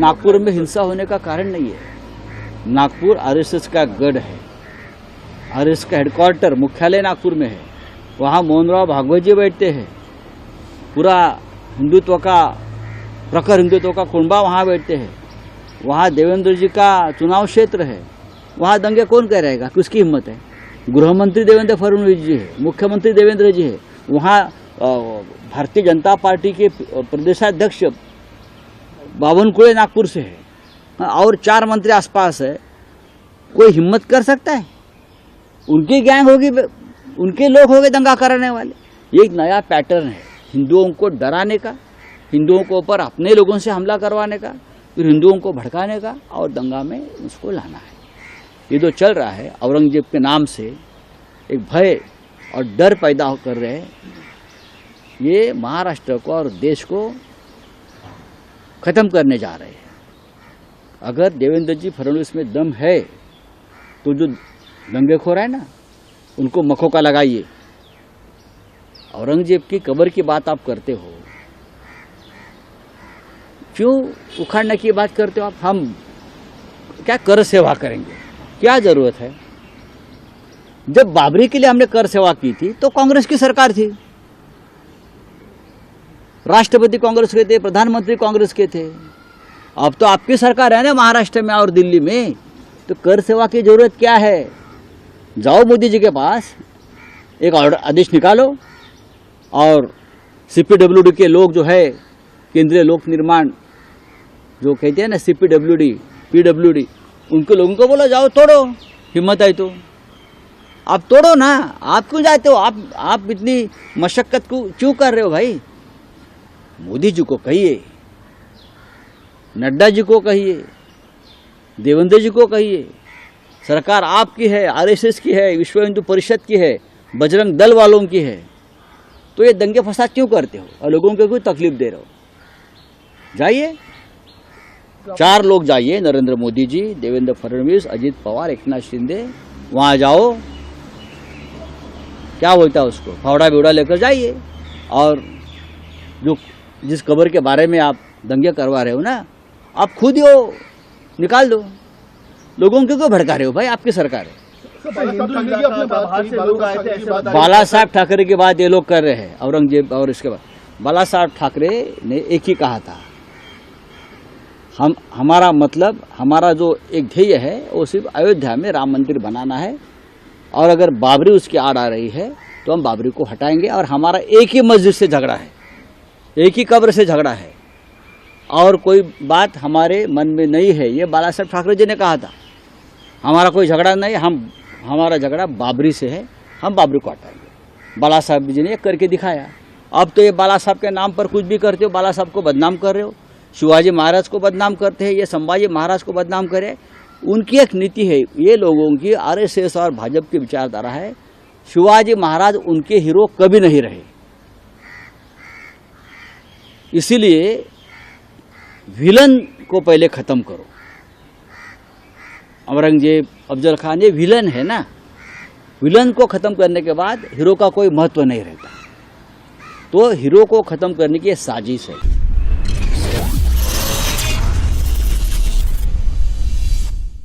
नागपुर में हिंसा होने का कारण नहीं है। नागपुर आरएसएस का गढ़ है, आरएसएस का हेडक्वार्टर मुख्यालय नागपुर में है। वहाँ मोहनराव भागवत जी बैठते हैं, पूरा हिंदुत्व का प्रखर हिंदुत्व का कुंबा वहाँ बैठते हैं। वहाँ देवेंद्र जी का चुनाव क्षेत्र है, वहाँ दंगे कौन कह रहेगा कि उसकी हिम्मत है। गृह मंत्री देवेंद्र फडणवीस जी है, मुख्यमंत्री देवेंद्र जी है, वहाँ भारतीय जनता पार्टी के प्रदेशाध्यक्ष बावनकुळे नागपुर से है और 4 मंत्री आसपास है। कोई हिम्मत कर सकता है? उनकी गैंग होगी, उनके लोग होंगे दंगा कराने वाले। ये एक नया पैटर्न है हिंदुओं को डराने का, हिंदुओं को ऊपर अपने लोगों से हमला करवाने का, फिर हिंदुओं को भड़काने का और दंगा में उसको लाना है। ये जो चल रहा है औरंगजेब के नाम से एक भय और डर पैदा कर रहे हैं, ये महाराष्ट्र को और देश को खत्म करने जा रहे हैं। अगर देवेंद्र जी फडणवीस में दम है तो जो दंगेखोर है ना, उनको मखौका लगाइए। औरंगजेब की कब्र की बात आप करते हो, क्यों उखाड़ने की बात करते हो आप? हम क्या कर सेवा करेंगे? क्या जरूरत है? जब बाबरी के लिए हमने कर सेवा की थी तो कांग्रेस की सरकार थी, राष्ट्रपति कांग्रेस के थे, प्रधानमंत्री कांग्रेस के थे। अब तो आपकी सरकार है ना महाराष्ट्र में और दिल्ली में, तो कर सेवा की जरूरत क्या है? जाओ मोदी जी के पास, एक ऑर्डर आदेश निकालो और सीपीडब्ल्यूडी के लोग जो है, केंद्रीय लोक निर्माण जो कहते हैं ना सीपीडब्ल्यूडी पीडब्ल्यूडी, उनके लोगों को बोलो जाओ तोड़ो, हिम्मत है तो आप तोड़ो ना। आप क्यों जाते हो? आप इतनी मशक्कत को क्यों कर रहे हो भाई? मोदी जी को कहिए, नड्डा जी को कहिए, देवेंद्र जी को कहिए, सरकार आपकी है, आरएसएस की है, विश्व हिंदू परिषद की है, बजरंग दल वालों की है, तो ये दंगे फसाद क्यों करते हो और लोगों को कोई तकलीफ दे रहे हो? जाइए, 4 लोग जाइए, नरेंद्र मोदी जी, देवेंद्र फडणवीस, अजित पवार, एकनाथ शिंदे, वहां जाओ, क्या बोलता है उसको, फावड़ा बिवड़ा लेकर जाइए और जो जिस कब्र के बारे में आप दंगे करवा रहे हो ना, आप खुद ही हो, निकाल दो। लोगों को क्यों भड़का रहे हो भाई? आपकी सरकार है। बाला साहब ठाकरे की बात ये लोग कर रहे हैं, औरंगजेब और इसके बाद बाला साहब ठाकरे ने एक ही कहा था, हमारा मतलब, हमारा जो एक ध्येय है वो सिर्फ अयोध्या में राम मंदिर बनाना है, और अगर बाबरी उसकी आड़ आ रही है तो हम बाबरी को हटाएंगे। और हमारा एक ही मस्जिद से झगड़ा है, एक ही कब्र से झगड़ा है, और कोई बात हमारे मन में नहीं है। ये बाला साहब ठाकरे जी ने कहा था, हमारा कोई झगड़ा नहीं, हमारा झगड़ा बाबरी से है, हम बाबरी को हटाएंगे। बाला साहब जी ने करके दिखाया। अब तो ये बाला साहब के नाम पर कुछ भी करते हो, बाला साहब को बदनाम कर रहे हो, शिवाजी महाराज को बदनाम करते हैं, ये संभाजी महाराज को बदनाम करे। उनकी एक नीति है, ये लोगों की आरएसएस और भाजपा की विचारधारा है, शिवाजी महाराज उनके हीरो कभी नहीं रहे। इसीलिए विलन को पहले खत्म करो। औरंगजेब, अफजल खान, ये विलन है ना, विलन को खत्म करने के बाद हीरो का कोई महत्व नहीं रहता। तो हीरो को खत्म करने की साजिश है।